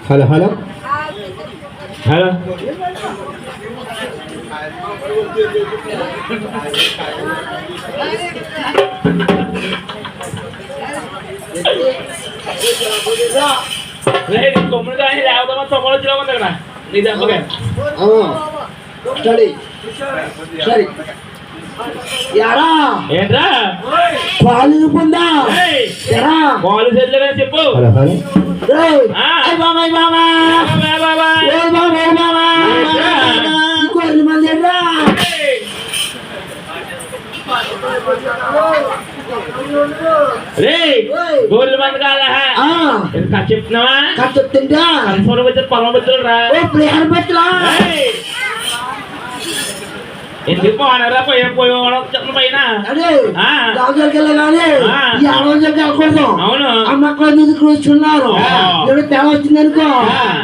Hello hello hello ఏంట్రా పాలు పొందా పాలు సెట్లుగా చెప్పు. గోర్రెల మంది కాదా చెప్తున్నావా? చెప్తుంటా పొలం రా ఎందుకు పోనరా పోయే పైన అవును అమ్మకూడదు కూర్చున్నారు తేడా వచ్చిందనుకో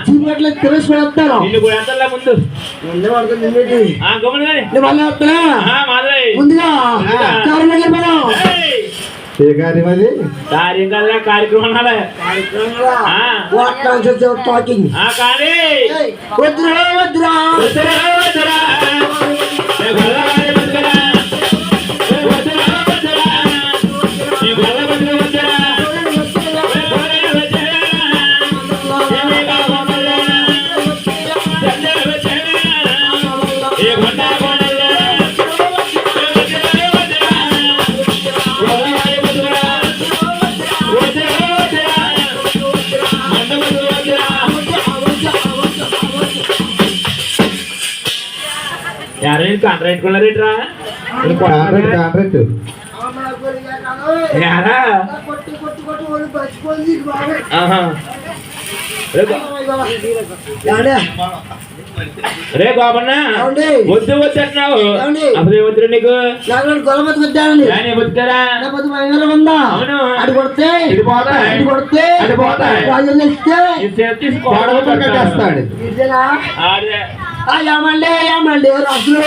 చీపట్లో తెలుసుకొస్తారు నిన్ను కూడా ఎంతలా ముందు ముందుగా కార్యక్రమాలు టాకింగ్ కానీ వద్దురా వద్దురా यार कांट्रैक्ट कोला रेटरा కాంట్రాక్ట్ यारा రే బాబన్నా వద్దు వచ్చేస్తున్నావు అప్పుడే వద్దు నీకు గొలమతి వచ్చానండి వద్దురా అవును అటు కొడితే ఇటు పోతాయి ఇటు కొడితే అటు పోతాయి రాజులు ఇస్తే తీసుకోవాలి ఏమండి ఏమండి రాజులు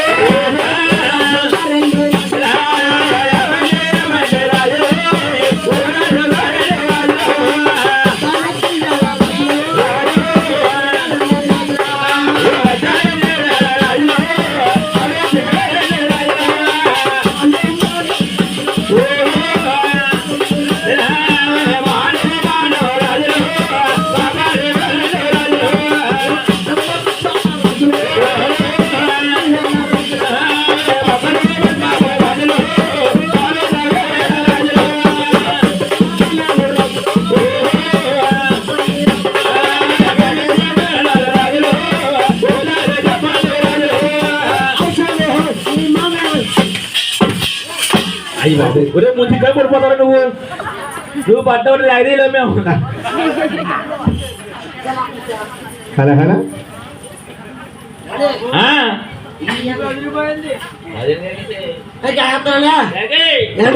ఒరే ముందుగా పడిపోతావు నువ్వు పడ్డవాడు లాగేలో మేము హలో హలో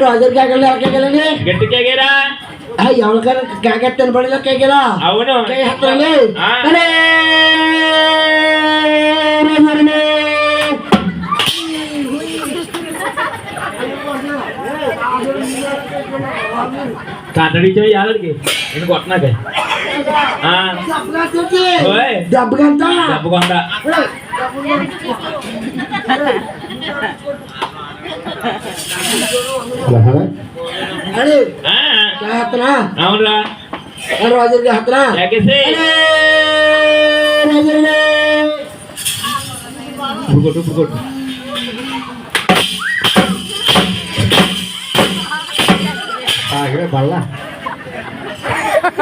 రాజు కేకలండి గట్టి కేగేరా ఎవరికైనా కేకెత్తాను పడిలో కేకేలా అవును కాంట్రాక్ట్ యాదడికి నేను కొట్టనాక దెబ్బకంత దెబ్బకొండ అవునరా రాజుకి హత్తనా కొట్టు ఇప్పుడు కొట్టు బల్లా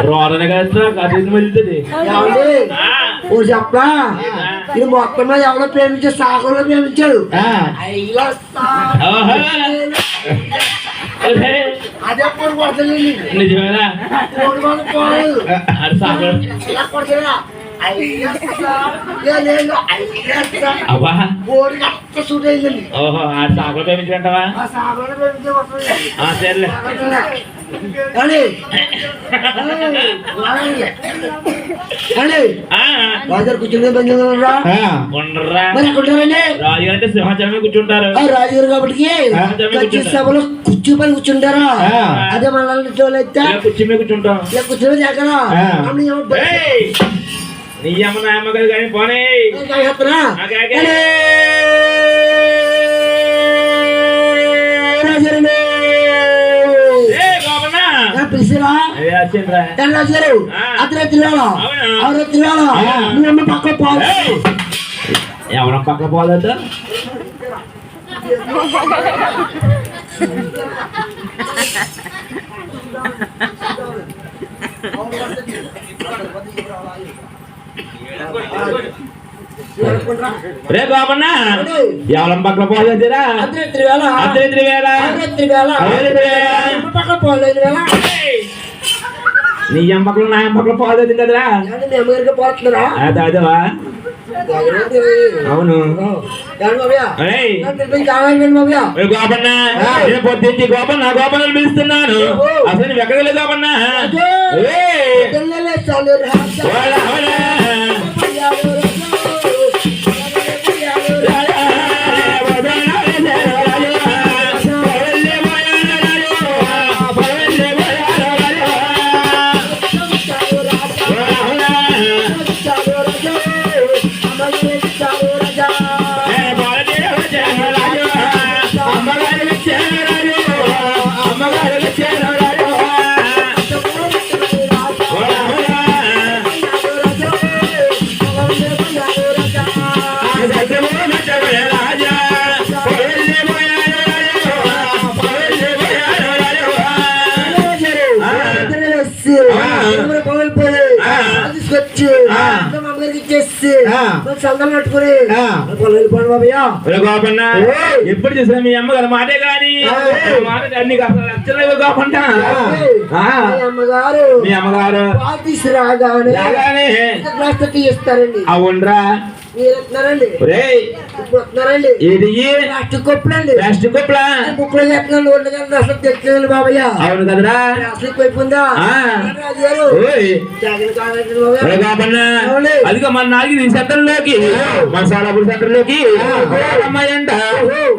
రోడనే కదా అది వెళ్తుంది ఓ చెప్పా ఇది మొత్తం మీద ఎవరో ప్రేమించాడు సాగంలో ప్రేమించాడు అదే పొడి కొడతలేదు నిజమేనా అది సాగం సూట్ అయిందండి ఓహో ఆ సాగలో ప్రేమించంటావా సరేలే అని రాజుగారు కూర్చుని పని చేస్తున్నారా మరి ఎక్కడ ఉంటారండి రాజు అంటే సింహాచలమే కూర్చుంటారు రాజుగారు కాబట్టి ఖచ్చిత సభలో కూర్చోపని కూర్చుంటారా అదే మనల్ని అయితే కూర్చుని కూర్చుంటాం ఇలా కూర్చోని ఎక్కడా నీ అమ్మ నా అమ్మ గారు కానీ పోనీ పిలిచిరా రాజుగారు అర్ధరాత్రి వేళ అర్ధరాత్రి వేళ మీ అమ్మ పక్క పోదు ఎవరం పక్క పోదట రే బాబన్నా ఎవరం పక్కన పోలేదురా అర్ధరాత్రి వేళ పక్క పోలేదు వేళ నీ అమ్మకలు నా అమ్మకలు పోలేదు కదరా మీ అమ్మగారికి పోతున్నారా అదేవా అవును గోపన్న నేను పొద్దుంచి గోపన్న గోపన్న పిలుస్తున్నాను అసలు నువ్వు ఎక్కడ వెళ్ళి గోపన్న తీసుకొచ్చి అమ్మగారికి ఇచ్చేసి సందం పెట్టుకుని వెళ్ళిపోండి బాబయ్య ఎప్పుడు చూసినా మీ అమ్మగారు మాటే కానీ నీకు అసలు లక్షలు కాకుండా అమ్మగారు మీ అమ్మగారు తీసుకురాగానే గ్లాస్ తీస్తారండి అవునరా మీరండి ప్లాస్టిక్ కప్పులండి ప్లాస్టిక్ కప్పులా బుక్లో చెప్తున్నాను అసలు తెచ్చుకోండి బాబయ్య అవును కదరా ప్లాస్టిక్ అయిపోయిందా అదిగా మన నాలుగు సెంటర్లోకి మన సాలాపూర్ సెంటర్లోకి అమ్మాయి అంట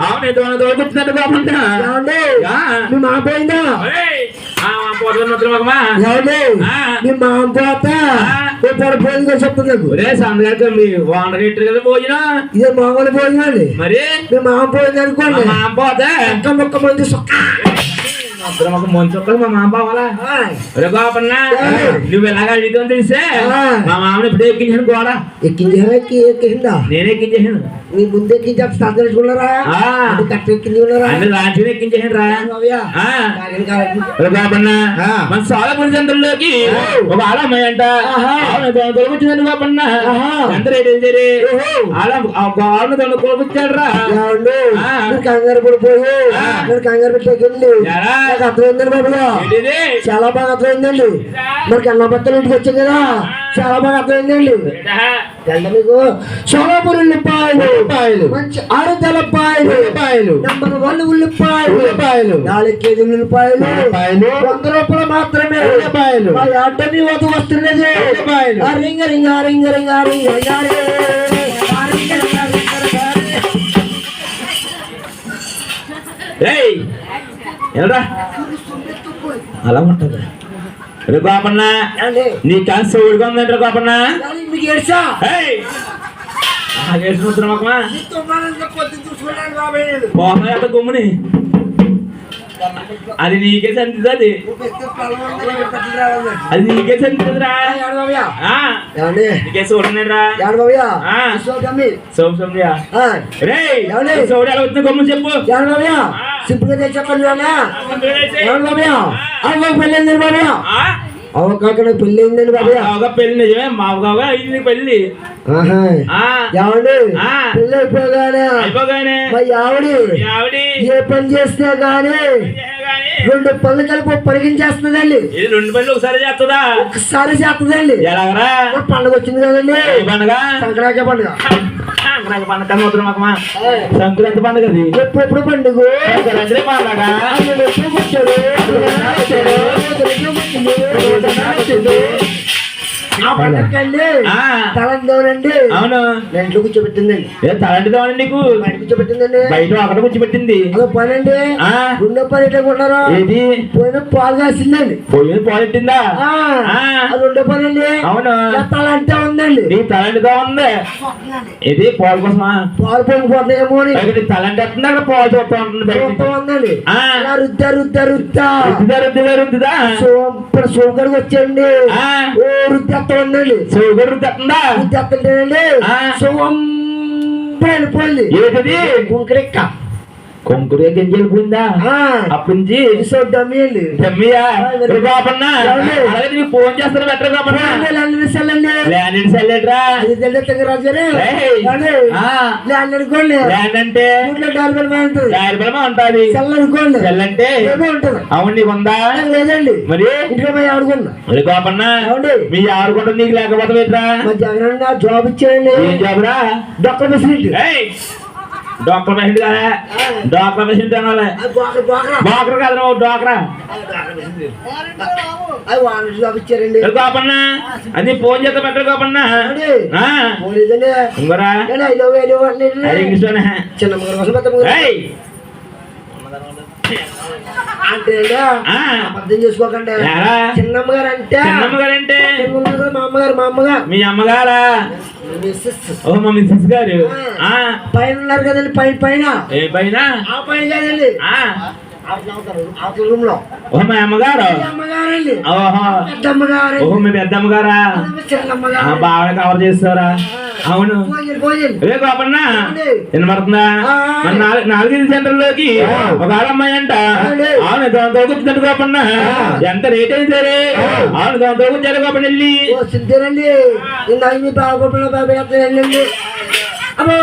అవును తోడుకుంటున్నట్టు బాగుంటా మీ మా పోయిందా మీ మా పోత పోయిందో చెప్తున్నా సందర్గా మీ వాండర్ కదా భోజనం ఇదే మామూలు భోజనం అండి మరి మీ మామ పోయింది అనుకోండి మామ పోతే మొక్క మంది ఒక మంచి ఒక్కరు మా మామ పోవాలా గోపన్నా నువ్వు ఎలాగ అడిగితే తెలిసే మా మామని ఇప్పుడు ఎక్కించాను గోడ ఎక్కించిందా నేనే ఎక్కించేసాను నీ ముందు ఎక్కించి తెలుసుకున్నారా కట్ట ఎక్కింది అన్ని రాజుని ఎక్కించేసాను రా గోపన్నా మన సాలపూర్ సెంటర్లోకి ఒక ఆడమ్మాయి అంట తొలగొచ్చిందండి గోపన్నా ఎంత రేట్ ఏంటి ఆడను తొలగొచ్చాడు రా కంగారు పడిపోయి కంగారు పెట్టేకెళ్ళి అర్థమైందండి బాబుగా చాలా బాగా అర్థమైందండి మరి అన్న బట్టలు ఇంటికి వచ్చాం కదా చాలా బాగా అర్థమైందండి మీకు సోలాపూర్ ఉల్లిపాయలు మంచి 6 తెల్లపాయలు నంబర్ 1 ఉల్లిపాయలు 4 కేజీల ఉల్లిపాయలు 100 రూపాయలు మాత్రమే ఉల్లిపాయలు అడ్డని వద్ద వస్తున్నది రింగ రింగ రింగ రింగ రింగ అలా ఉంటది గోపన్నా నీ క్యాన్సర్ ఊడిగా ఉందంటారు గోపన్నా మీకు ఏడ్చా గుమ్మని అది నీకే సంతిది అది నీకే సంతిరా నీకే చూడరా సోడి ఎలా వచ్చిన గమ్మ చెప్పు సింపుల్ గా చెప్పండి పెళ్ళిందండి బాబా అవకాక పెళ్ళిందండి బాబా పెళ్లి నిజమే మావగా అయింది పెళ్లి పెళ్ళి అయిపోగానే ఆవిడ ఏ పని చేస్తే గానీ 2 పనులు కలిపి పరిగించేస్తుందండి 2 పనులు ఒకసారి చేస్తుందా ఒకసారి చేస్తుందండి ఎలాగరా పండుగ వచ్చింది కదండి పండుగ సంక్రాంతి పండుగ సంక్రాంతి పండుగ ముద్రమకమా సంక్రాంతి పండుగ అది ఎప్పుడు పండుగ సంక్రాంతి పండుగ తలండి అవును ఇంట్లో కూర్చోబెట్టిందండి తలంటిదామని నీకు బయట కూర్చోబెట్టిందండి బయట అక్కడ కూర్చోబెట్టింది అదో పని అండి రెండో పని ఎట్లా కొన్నారా ఏది పోయిన పాలు కాసిందండి పోయింది పోలెట్టిందా అది రెండో పని అండి అవును తలంటే ఉందండి నీ తలంటిదా ఉంది ఇది పాలు కోసమా పాలు పొంగిపోతున్నాయేమో అని నీ తలంటి వస్తుంది అక్కడ పాలు చూస్తా ఉంటుంది బయట ఉందండి రుద్దా రుద్దా రుద్దా రుద్దుదా రుద్దుదా రుద్దుదా ఇప్పుడు సోకడికి వచ్చండి ఓ రుద్దేస్తా ఉందండి సోగడు రుద్దేస్తుందా రుద్దేస్తుంటేనండి సోం వెళ్ళిపోయింది ఏది కుంకరెక్క కొంకురే గింజలు పోయిందా అప్పటి నుంచి డమ్మీ అండి డమ్మీయా కాపన్నా అలాగే నీకు ఫోన్ చేస్తాను బెటర్ కాపన్నా ల్యాండ్ సెల్లెట్రా ల్యాండ్ అనుకోండి ల్యాండ్ అంటే ఉంటుంది ఉంటుంది సెల్ అనుకోండి సెల్ అంటే ఉంటుంది అవును నీకు ఉందా లేదండి మరి ఇంట్లో పోయి ఆడుకున్నా మరి కాపన్నా మీ ఆడుకుంటా నీకు లేకపోతే ఎట్రా మా జగన్ జాబ్ ఇచ్చాడండి ఏం జాబురా డాక్టర్ ఫెసిలిటీ డాక్టర్ పేషెంట్ కదా డాక్టర్ పేషెంట్ అనాలి డాక్టర్ కదా నువ్వు డాక్టరా జాబ్ ఇచ్చారండి కాపన్నా అది ఫోన్ చేస్తా బెటర్ కాపన్నా ఇంకోరా అంటే అర్థం చేసుకోకండి చిన్నమ్మగారు అంటే మా అమ్మగారు మీ అమ్మగారా ఓ మా మిస్సెస్ గారు పైన ఉన్నారు కదండి పైన ఏ పైన ఆ పైన కదండి రూమ్ లో ఓ మా అమ్మగారు అమ్మగారండి ఓహో పెద్దమ్మగారు ఓహో మీ పెద్దమ్మగారా బాగా కవర్ చేస్తారా అవును ఏ కాపన్నా వినపడుతుందా మన 4 సెంటర్ లోకి ఒక ఆడమ్మాయి అంట అవును దాంతో కూర్చుందంట కాపన్నా ఎంత రేట్ అయితే సరే అవును దాంతో కూర్చారు కాపని వెళ్ళి సిద్ధండి మీ బాబు బాబాయ్ వెళ్ళండి అమ్మో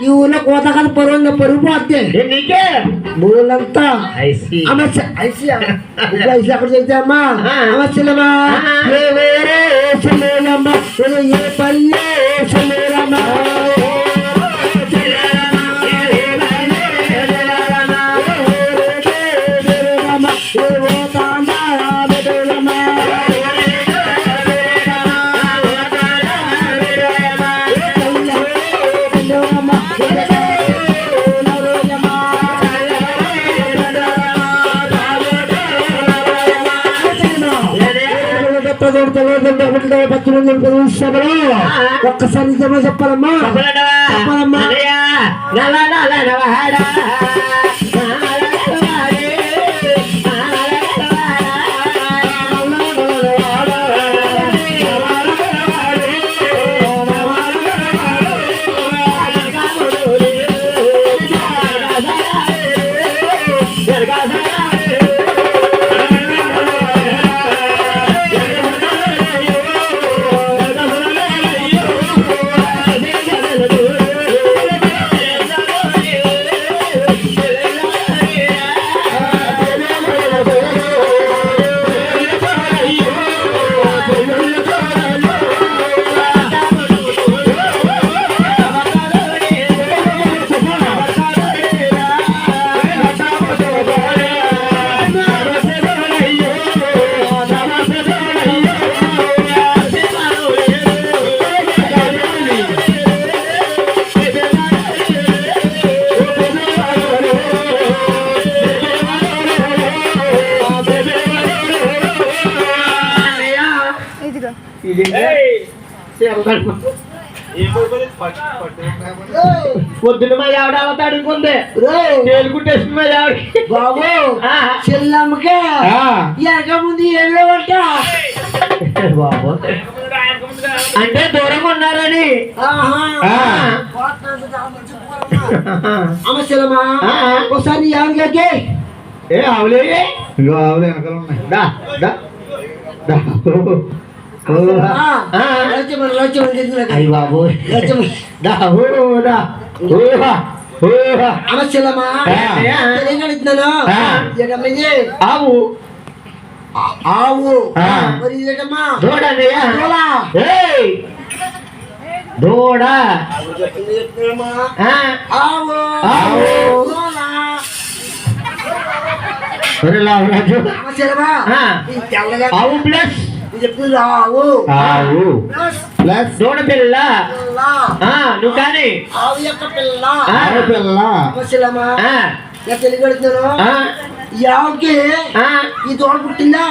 ఈ ఊర్లో కోత కదా పరుగు పోతే నీకే ఊళ్ళంతా అక్కడ చెప్తే అమ్మా అమ్మా ఏ పల్లె ఒక్కసారి చెప్పాలమ్మా చెప్పాలమ్మా పొద్దున్న మా ఆవిడ అవతాడు ఇంకొంది తేలుకుంటేసింది మా ఆవిడ బాబు చెల్లమ్మకే ఎనక ముందు ఏళ్ళవంట బాబు అంటే దూరంగా ఉన్నారని అమ్మ చెల్లమ్మా ఒకసారి ఎవరికే ఏ ఆవులే ఇగో ఆవులు వెనకాల ఉన్నాయి దా దా దా అయ్యి బాబు దా అమ్మ చెల్లమ్మ తెలియగలుగుతున్నాను ఏటమ్మా ఇది ఆవు ఆవు ఆ. మరి ఇదేటమ్మా దూడన్నయ్యా దూడ. దూడ చెప్తున్నామా ఆ, ఆవు ఆవు. దూడ. ఒరే లావరాజు. అమ్మ చెల్లమ్మ ఆ. ఈ తెల్లగా ఆవు ప్లస్ ఇది చెప్తుంది ఆవు ఆవు ప్లస్ ప్లస్ దూడ పిల్ల పిల్ల ఆ, నువ్వు కానీ ఆవు యొక్క పిల్ల ఆ. ఆవు పిల్ల అమ్మ చెల్లమ్మ ఆ, నేను తెలియగలుగుతున్నాను ఆ, ఈ ఆవుకి ఆ. ఈ దూడ పుట్టిందా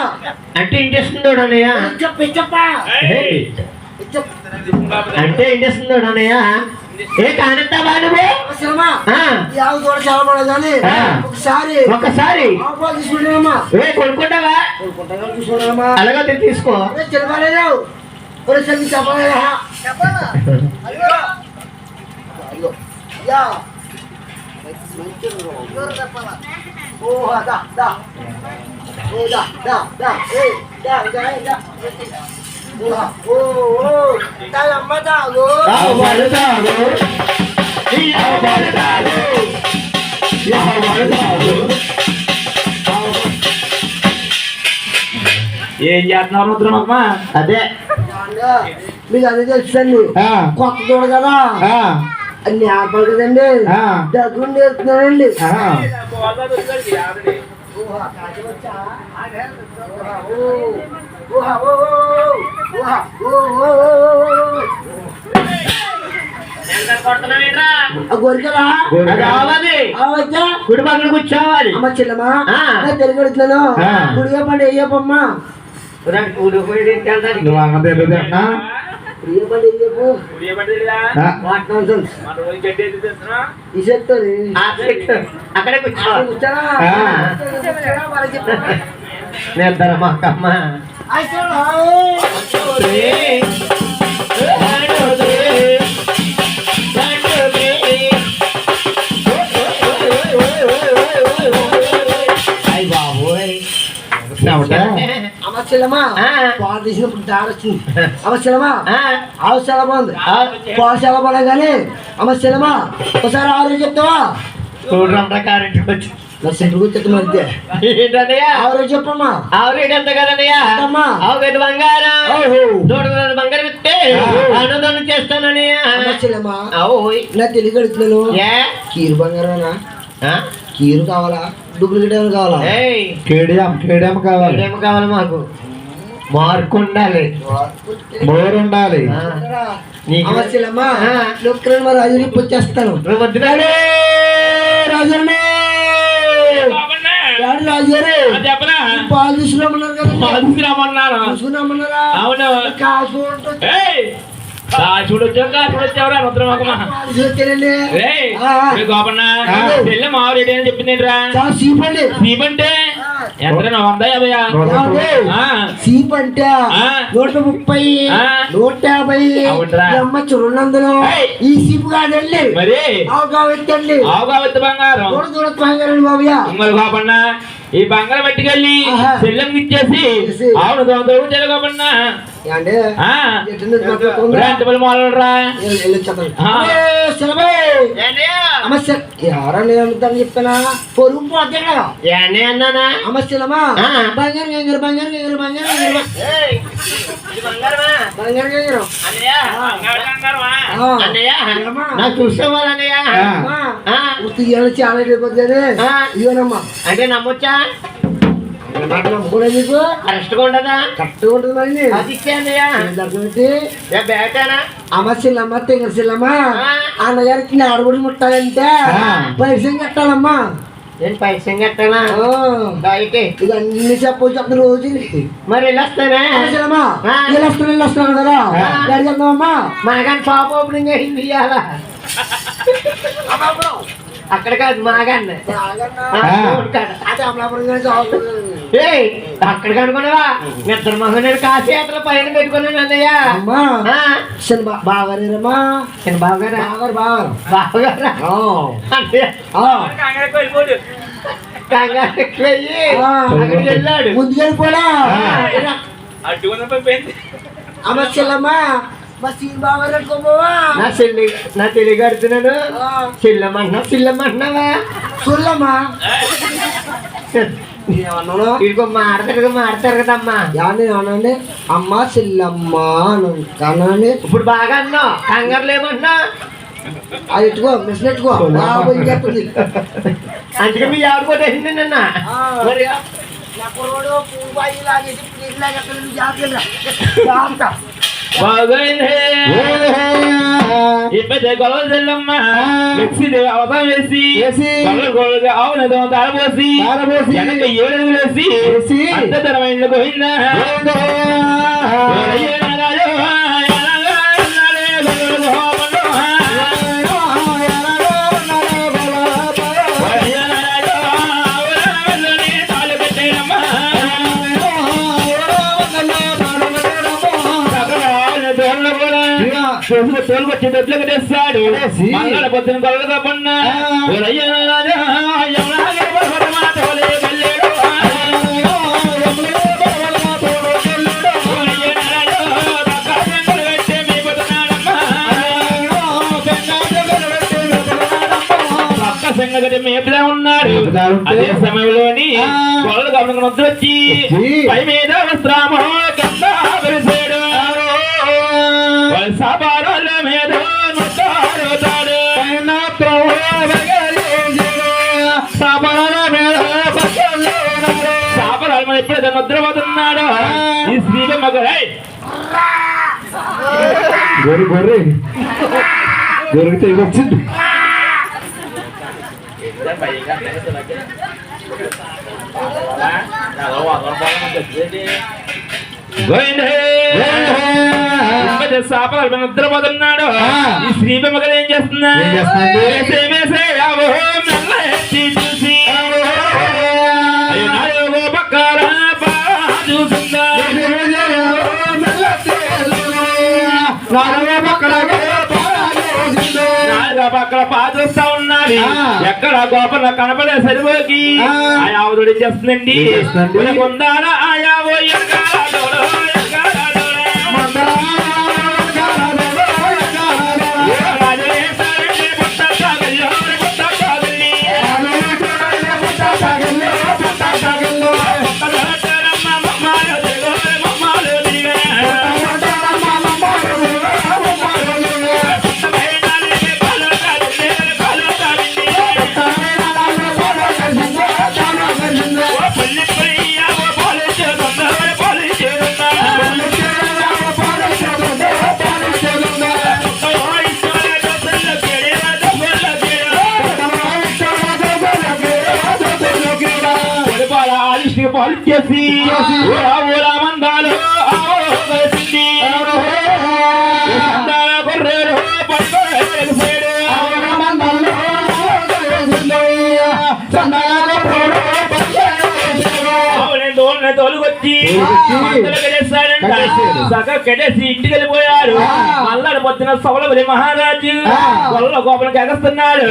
అంటే ఇంట్రెస్ట్ దూడన్నయ్యా చెప్పా అంటే ఇంట్రెస్ట్ దూడన్నయ్య ఏ కానంతావా నువ్వు చెల్లమ్మ ఆ, ఈ ఆవు దూడ చాలా పడదు కానీ ఆ. ఒకసారి ఒక్కసారి ఆవు పాలు తీసుకుంటామా ఏ కొనుక్కుంటావా తీసుకుంటామా అలాగే తీసుకో చెల్లలేదు ఒక సంగతి చెప్పలేదా యా ఓ దా దా ఓ దా దా దా ఏ దా దా దా ఓ ఓ దా అమ్మ దా ఓ ఆవు పడతాడు ఈ ఆవు పడతాడు ఈ ఆవు పడతాడు ఏం చేస్తున్నారు రుద్రమమ్మ అదే మీకు అదే తెలుసండి ఆ. కొత్త దూడ కదా ఆ. అన్ని ఆపలు కదండి ఆ. దగ్గర నేర్పుతున్నానండి ఆ. గొరికరా అది ఆవది అవచ్చా కుడి పక్కన కూర్చోవాలి అమ్మ చెల్లమ్మా ఆ. నేను తెలుగడుతున్నాను ఆ. గుడిగా పండు వేయప్పమ్మా నువ్వు అన్న తెలియదన్నా గుడిగా పండు వేయపు ఈ చెప్తాను అక్కడే కూర్చో కూర్చారా ఆ. నిద్ర మాకమ్మ అయ్య బాబోయ్ అమ్మ చెల్లమ్మా ఆ. పాలు తీసినప్పుడు దారి వచ్చింది అమ్మ చెల్లమ్మా ఆ, ఆవు చాలా బాగుంది పాలు చాలా బాగా కానీ అమ్మ చెల్లమ్మా ఒకసారి ఆరు చెప్తావా చూడరా కారెంట్ వచ్చి నా సెంటర్ కూర్చొని మధ్య ఏంటన్నయ్యా ఆరు చెప్పమ్మా ఆవు రేట్ ఎంత కదన్నయ్యా ఎంతమ్మా? ఆవు గది బంగారం ఓహో. దూడ బంగారం ఇస్తే ఆనందం చేస్తానన్నయ్యా అమ్మ చెల్లమ్మా ఓయ్ నా తెలియక అడుగుతున్నాను ఏ కీరు బంగారమేనా ఆ? కీరు కావాలా డూప్లికేట్ ఏమైనా కావాలా ఏయ్ కేడియం కావాలి ఏం కావాలి మాకు మార్కు ఉండాలి బోర్ ఉండాలి ఆ. నీకు అమ్మ చెల్లమ్మా ఆ. నొక్కలను మరి రాజు రేపు వచ్చేస్తాను నువ్వు వద్దురాలే. రాజునే రాజు రాజుగారు చెప్పనా పాలు తీసుకురామన్నారు కదా రమ్మన్నాను తీసుకురామన్నారా అవును కాసు చూడొచ్చావురా రుద్రమకమ్మ తీసుకొచ్చారండి గోపన్న చెల్లె మావు రెడీ అని చెప్పింది ఏంట్రా చాలా సీప్ అండి సీప్ అంటే ఎంత 150 సీప్ అంటే ఆ. 130 ఆ. 150 అవునురా. అమ్మచ్చు 200 ఏయ్. ఈ సీప్ కాదండి మరి ఆవు కావచ్చండి ఆవు కావచ్చు బంగారం దూడ బంగారండి బాబయ్య మరి గోపన్న ఈ బంగారం పట్టుకెళ్ళి ఆహా. చెల్లెంకి ఇచ్చేసి ఇచ్చేసి. ఆవును దొంగ చెల్లి గోపన్న ఏండి ఆ. ఎట్టుంది మాట్లాడుతుందా? ఎంత పని మొదలరా వెళ్ళొచ్చేద్దాం. ఆ. ఏ, సెలవే. అమ్మ సె- ఎవరన్నా ఏమవుతాను చెప్తానా పొరుగు పోతే కదా ఏంటి అన్నానా అమ్మ సెలమా ఆ. బంగారు గంగారు బంగారు గంగారు బంగారు గంగారు బంగారు గంగారు అన్నయ్య ఏమ్మా? నాకు చూసేవాళ్ళన్నయ్య అమ్మా, ఆ. ఉత్తి ఇవాళ చాలా అయిపోతుంది ఆ. ఇవ్వనమ్మా అంటే నమ్మొచ్చా నమ్ముకోలే నీకు కరెక్ట్గా ఉండదా కరెక్ట్గా ఉంటుంది మరి అది ఇచ్చే అన్నయ్య దగ్గర పెట్టి బేటానా అమ్మ చెల్లమ్మ తెంగర చెల్లమ్మ ఆ. అన్నగారికి ఆడబడి ముట్టాలంటే ఆ. పైసలు కట్టాలమ్మా నేను పైసలు కట్టానా ఆ. బయటే ఇక అన్ని చెప్పు రోజు మరి వెళ్ళొస్తానే చెల్లమ్మా ఆ. వెళ్ళొస్తున్నాను కదా ఆ. ఎక్కడికి వెళ్దామమ్మా మాగాని షాప్ ఓపెనింగ్ అయింది ఇవాళ అక్కడ కాదు మాగాన్ని అదే అమలాపురం గారి జాబ్. ఏయ్ అక్కడ కనుకున్నావా నిద్ర మొహం నేను కాశీయాత్ర పైన పెట్టుకున్నాను అన్నయ్య అమ్మా ఆ, చిన్న బాగారేనమ్మా చిన్న బావగారా బాగారు బాగారు బావగారా అంటే కంగారు ఎక్కువయ్యి అక్కడికి వెళ్ళాడు ముందుకెళ్ళిపోడా అమ్మ చెల్లమ్మ మా సీన్ బాగా పెట్టుకోబోవా నా చెల్లి కడుతున్నాను సిల్లమంటున్నావా చూడమ్మా ఏమన్నాను ఇదిగో మాడతారు కదమ్మా ఏమనండి అమ్మ చెల్లమ్మ అనండి ఇప్పుడు బాగా అన్నావు కంగారు లేమన్నా అది ఎట్టుకో మిషన్ ఎట్టుకో బాబు ఇంకెత్తుంది అందుకే మీ ఆవిడ కొట్టేసింది నిన్న మరి ఇప్పుడే గొడవ చెల్లమ్మ అవసరం వేసి గొడవగా అవునదో తారబోసి ఏడుగులేసి అంతతరమైన పోయిందా తోలుకొచ్చి దొడ్లకు తెస్తాడు మంగళ పొద్దున కొలగా పన్నా సంగతి మేపులా ఉన్నాడు అదే సమయంలోని కొలలు గమనం వచ్చి పై మీద వస్త్రామో గంగా వెలిసాడు సాపారాల మీద సాపరాల మీద ఎప్పుడైతే నిద్రపోతున్నాడు ఈ స్త్రీగా మగరై గొర్రె వచ్చింది సాపరాల మీద నిద్రపోతున్నాడు ఈ స్త్రీ మగలు ఏం చేస్తున్నా చూసి చూసిందా పక్కన పాదుస్తా ఉన్నది ఎక్కడ గోపల కనపడే సరిపోకి ఆయావుడు చేస్తుందండి కొందారా ఆయావో పాలు చేసి ఊరా మందాలు గొర్రెలు తోలుకొచ్చి సగ కెడేసి ఇంటికి వెళ్ళిపోయాడు మల్లాడు పొద్దున సవలబలి మహారాజు గొల్ల గోపలకి ఎగస్తున్నాడు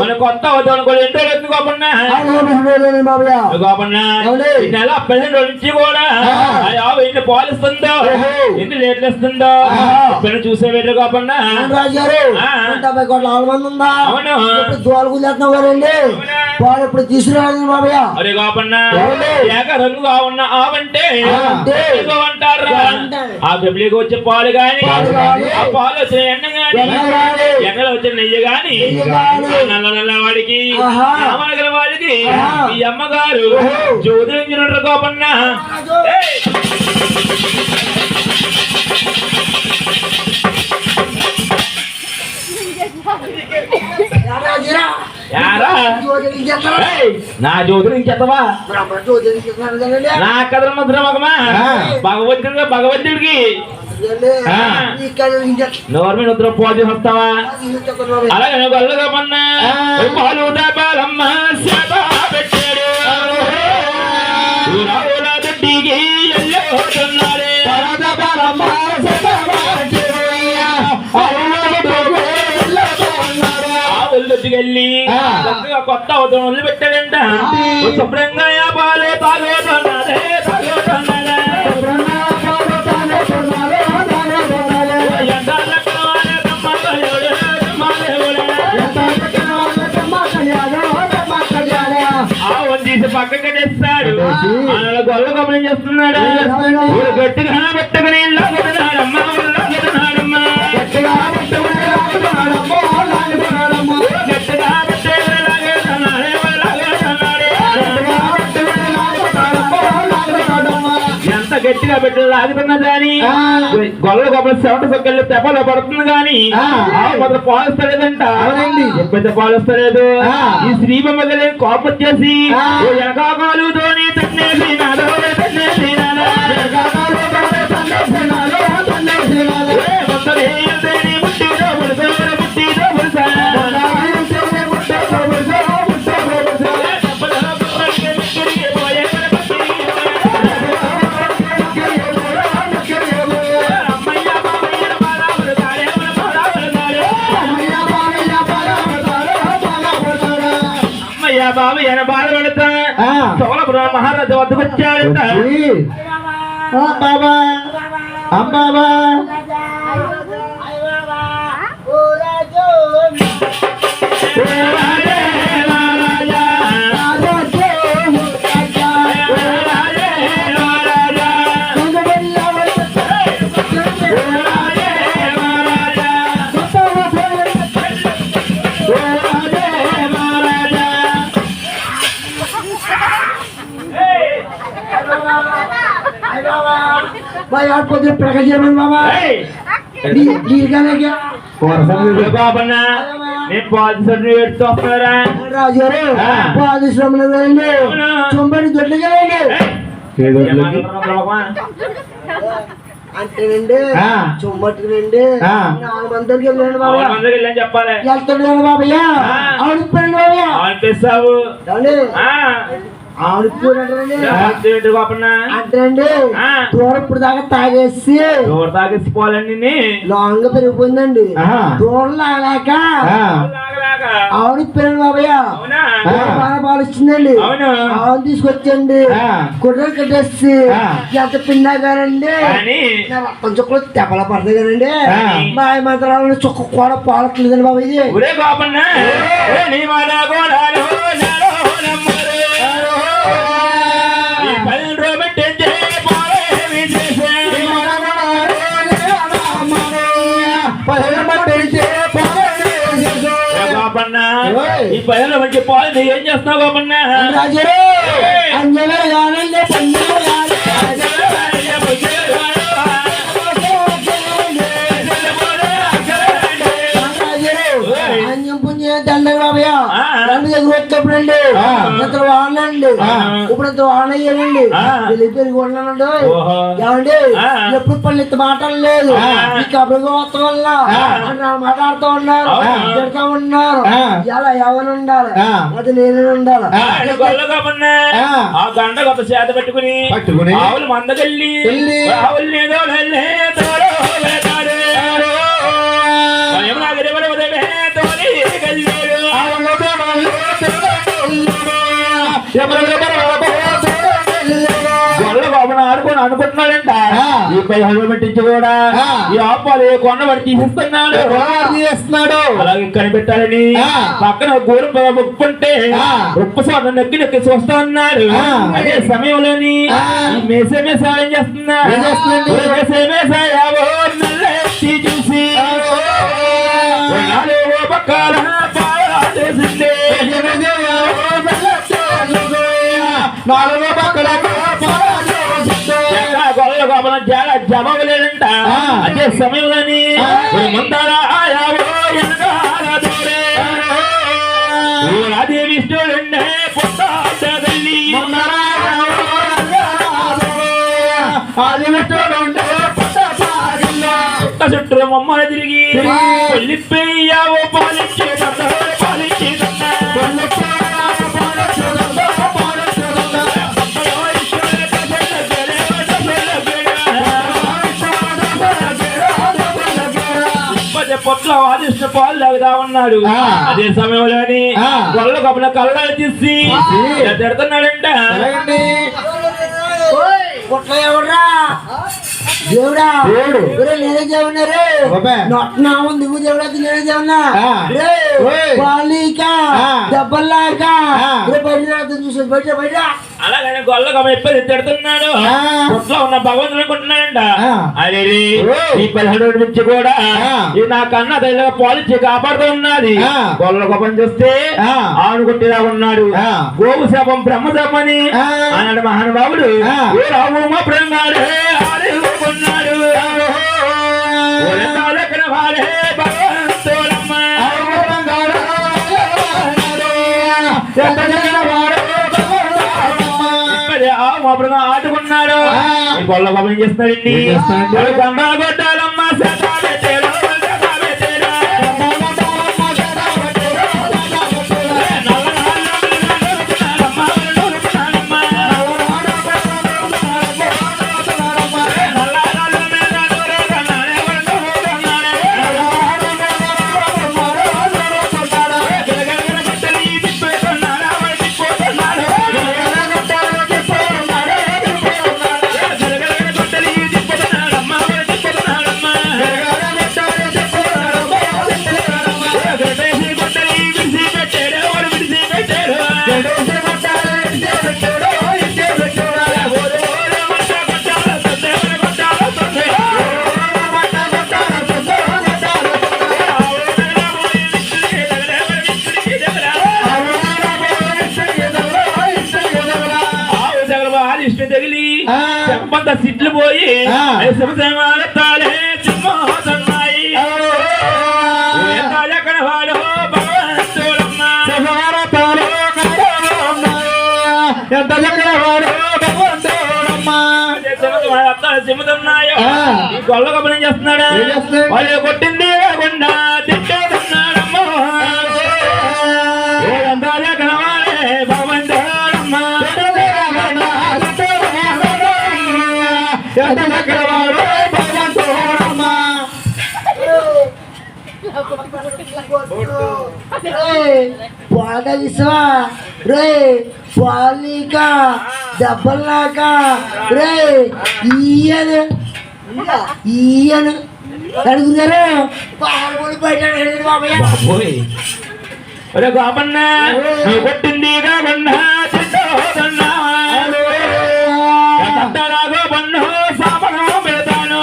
మన కొత్త నెల 15 రోజుల నుంచి కూడా ఎన్ని పాలిస్తుందో ఎన్ని రేట్లు ఇస్తుందో చూసే వేరే కాకుండా వాళ్ళు ఇప్పుడు తీసుకురావాలి బాబయ్య అరే కాపన్నా ఏక రంగుగా ఉన్న ఆవంటే అంటారు ఆ పెళ్లికి వచ్చే పాలు గాని ఆ పాలు వచ్చిన ఎన్న గాని ఎన్నలో వచ్చిన నెయ్యి గాని నల్ల నల్ల వాడికి రామనగర వాడికి ఈ అమ్మగారు జ్యోతించినట్టు కాపన్నా నా జ్యోతులు ఇంకెత్తవా నా కథల మధురమగమా భగవంతుడికి నోర్మి నిద్ర పోజు వస్తావా అలాగే గొల్లగా మొన్న పాలు పాలమ్మ పెట్టాడు దొడ్డికి వెళ్ళిపోతున్నాడే వెళ్ళి చక్కగా కొత్త అవతరం వదిలిపెట్టాడంట. శుభ్రంగా పాలే తాగోతున్నాడే తాగోతున్నాడే తీసి పక్కకి తెస్తాడు. గొల్ల గమనం చేస్తున్నాడు. గట్టిగా పెట్టుకుని లాగుతున్నాడమ్మా లాగుతున్నాడమ్మా గట్టిగా ఎంత గట్టిగా పెట్టి లాగుతున్నా కానీ గొల్ల గొప్ప చెమట సొక్కలు తెప్పలో పడుతుంది కానీ మొదలు పాలుస్తలేదంట. ఎప్పుడైతే పాలుస్తలేదు ఈ శ్రీబొమ్మ కలిగి కోపం చేసి వెనకాకాలుతోని తన్నేసి నాదో తన్నేసి నాదో బాబు ఆయన బాధపడతా సోలపురం మహారాజు వద్దకు వచ్చాడంట. బాబా అమ్మాబా పొద్దున ప్రకాశ బాబా బాబన్నా నేను పాదశ్రమం పెడుతూ వస్తున్నారా రాజుగారు పాదశ్రమం చుంబడి దొడ్లు కదండి అంటేనండి చుమ్మట్టుకునండి 4 మందికి వెళ్ళండి బాబా వెళ్ళని చెప్పాలి వెళ్తున్నాడు బాబయ్య ఆడిపోయాడు బాబయ్య ఆడిపిస్తావు అంటేనండి దూరం ఇప్పుడు దాకా తాగేసి తాగేసిపోవాలండి లాంగ్ పెరిగిపోయిందండి దూరం లాగలేక ఆవిడ బాబయ్య బాగా పాలిస్తుందండి ఆవును తీసుకొచ్చండి కుట్రలు కట్టేసి ఎంత పిండా కానండి కొంచెం కూడా తెప్పల పడతాయి కదండి మాయ మాత్రం చుక్క కూడా పాలట్లేదండి బాబు ఇది ఈ పైన మంచి పాలు ఏం చేస్తావు బాబన్నా రాజారు అంజన కానండి దండగ బాబయ్య దండ దగ్గర వచ్చేప్పుడండి ఇంతలో వాడినండి ఇప్పుడు ఇంత వాడయ్యానండి పెరిగి ఉన్నానండి ఏమండి ఎప్పుడు పళ్ళు ఇంత మాటలు లేదు ఈ కబురుగా వస్తం వల్ల మాట్లాడుతూ ఉన్నారు తిడతా ఉన్నారు ఇలా ఎవరు ఉండాలి అది నేనే ఉండాలి ఆ గంట గొప్ప చేత పెట్టుకుని ఆవులు మందకెళ్ళి ఆవులు ఆడుకొని అనుకుంటున్నాడంట ఈ పై హల్వ పెట్టించి కూడా ఈ ఆపాలు కొండ పడి తీసేస్తున్నాడు అలాగే కనిపెట్టాలని పక్కన గోరు ముక్కుంటే ఉప్పు సోట నొక్కి నొక్కి చూస్తా ఉన్నాడు. అదే సమయంలోని మేసే మేసా ఏం చేస్తున్నా చూసి పక్కన చేసింది 4 పక్కల జవాబు లేదంట. అదే సమయంలోని ముందర అదే విష్ణుడుండే పుట్టాలి చుట్టూ మమ్మల్ని తిరిగి వెళ్ళిపోయావు పాలించే పాలించే పొట్లు పొట్లో వాదిష్ట పాలు తాగుతా ఉన్నాడు. అదే సమయంలోని గొల్ల గొప్పల కళ్ళాలు తీసి తిడుతున్నాడంట. కొట్ల ఎవడ్రా దేవుడా నేనే దేవున్నారు నా ముందు నువ్వు దేవుడా నేనే దేవున్నా బాలిక దెబ్బల్లాక చూసి బయట బయట అలాగనే గొల్ల గొప్ప ఎప్పుడు తిడుతున్నాడు. పొట్లో ఉన్న భగవంతుడు అనుకుంటున్నాడంట. అదే ఈ 17 నుంచి కూడా ఇది నా కన్నా తల్లిగా పాలిచ్చి కాపాడుతూ ఉన్నది. గొల్ల గొప్పని చూస్తే ఆనుకుంటేలా ఉన్నాడు. గోవు శాపం బ్రహ్మ శాపని అన్నాడు మహానుభావుడు. ఏ రాము మా ప్రేమాడు ఆడుకున్నాడు. ఆడుకున్నాడు. గొల్ల గొప్ప ఏం చేస్తున్నాడండి? గండా కొట్టాలమ్మ తగిలి చెప్పంత సిట్లు పోయి శివసేమాలే చిమ్మోతున్నాయి. ఎక్కడ వాడు భగవంతుడమ్మ ఎంత ఎక్కడ వాడు భగవంతుడమ్మ చిమ్ముతున్నాయో. ఈ గొల్ల గొప్ప ఏం చేస్తున్నాడు? వాళ్ళు కొట్టింది కాకుండా తిట్టేస్తున్నాడమ్మ. ఎంత ఎక్కడ వాడే భగవంతుడమ్మ. పాడలిసా రే పాలిక దెబ్బలాక రే ఈయను ఈయను అడుగుతారు పాల్గొని బయట గోపన్న కొట్టింది కాకుండా గోపన్ను సాపను పెడతాను.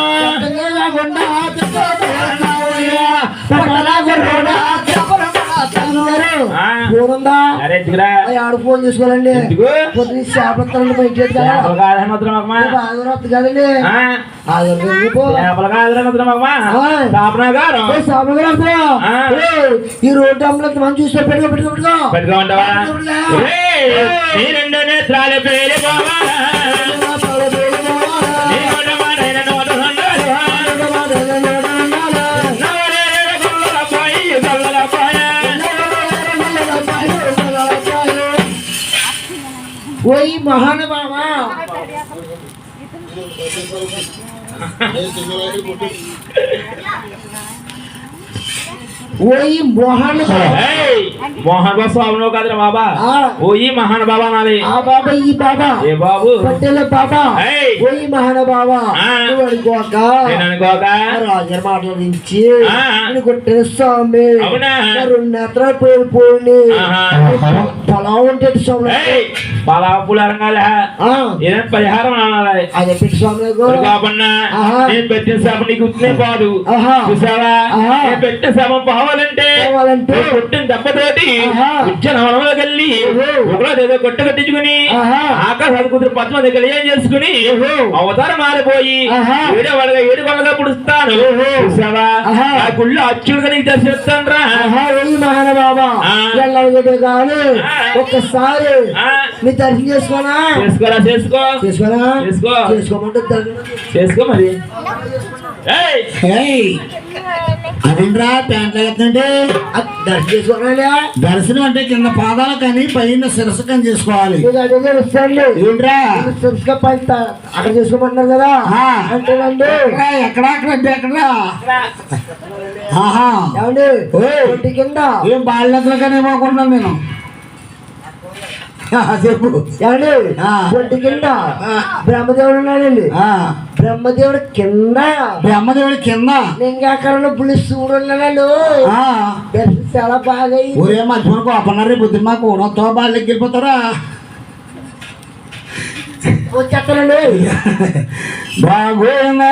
ఆడు ఫోన్ చేసుకోవాలండి పొద్దున్న చేపలు బయట కదండి ఈ రోడ్డు అమ్మలో మనం చూస్తే పెట్టుకోమంటావా? ఓయ్ మహానుభావా ఓయ్ మోహన్ స్వామి కాదురా బాబా. ఓయి మహానుభావ నాది. ఆ బాబా ఈ బాబా ఏ బాబు పట్టెల బాబా ఓయ్ మహానుభావ నువ్వు అనుకోక రాజర్ మాట్లాడించి కొట్టిన స్వామి 2 నేత్రాలు పోయి పొలా ఉంటే స్వామి పొలా పులారంగాల ఏదైనా పరిహారం అనాలి. అదే పెట్టి స్వామి కాకుండా నేను పెట్టిన శాపం నీకు పోదు. చూసావా నేను పెట్టిన శాపం పోవాలంటే కొట్టిన దెబ్బతోటి ఉజ్జనవనంలోకి వెళ్ళి ఒకరోజు ఏదో కొట్టు కట్టించుకుని ఆకాశాలు కూతురు పద్మ దగ్గర ఏం చేసుకుని అవతారం మారిపోయి ఏడవడగా 7 కొండగా పుడుస్తాను. చూసావా ఆ గుళ్ళు అచ్చుడుగా నీకు దర్శిస్తాను రా మహానుభావా. కానీ ఒక్కసారి నీ దర్శనం చేసుకోనా? చేసుకోరా చేసుకో చేసుకోనా? చేసుకో చేసుకోమంటే చేసుకో మరి ఏయ్, అదేంట్రా ప్యాంట్లు ఎత్తండి దర్శనం చేసుకోవాలి దర్శనం అంటే కింద పాదాలు కానీ పైన శిరస్సు కానీ చేసుకోవాలి మీకు అదే తెలుస్తుంది ఏంట్రా తెలుసుగా పైన అక్కడ చేసుకోమంటున్నారు కదా ఆ. అంటేనండి ఎక్కడ అక్కడ అంటే ఎక్కడ ఆహా ఏమండి ఓయ్. ఒంటి కింద ఏం బాధ్యతలుగానే ఇవ్వకున్నాను నేను చెప్పు ఏమండి ఆ. ఒంటి కింద ఆ. బ్రహ్మదేవుడు ఉన్నాడండి ఆ, బ్రహ్మదేవుడు కింద బ్రహ్మదేవుడి కింద లింగాకరణ పులిశివుడు ఉన్నాడు ఆ, దర్శనం చాలా బాగా అయింది. ఊరే మధ్యన కోపన్నారు బుద్ధి మాకు ఊరంతో బాళ్ళకి వెళ్ళిపోతారా వచ్చేస్తానండి బాగోనా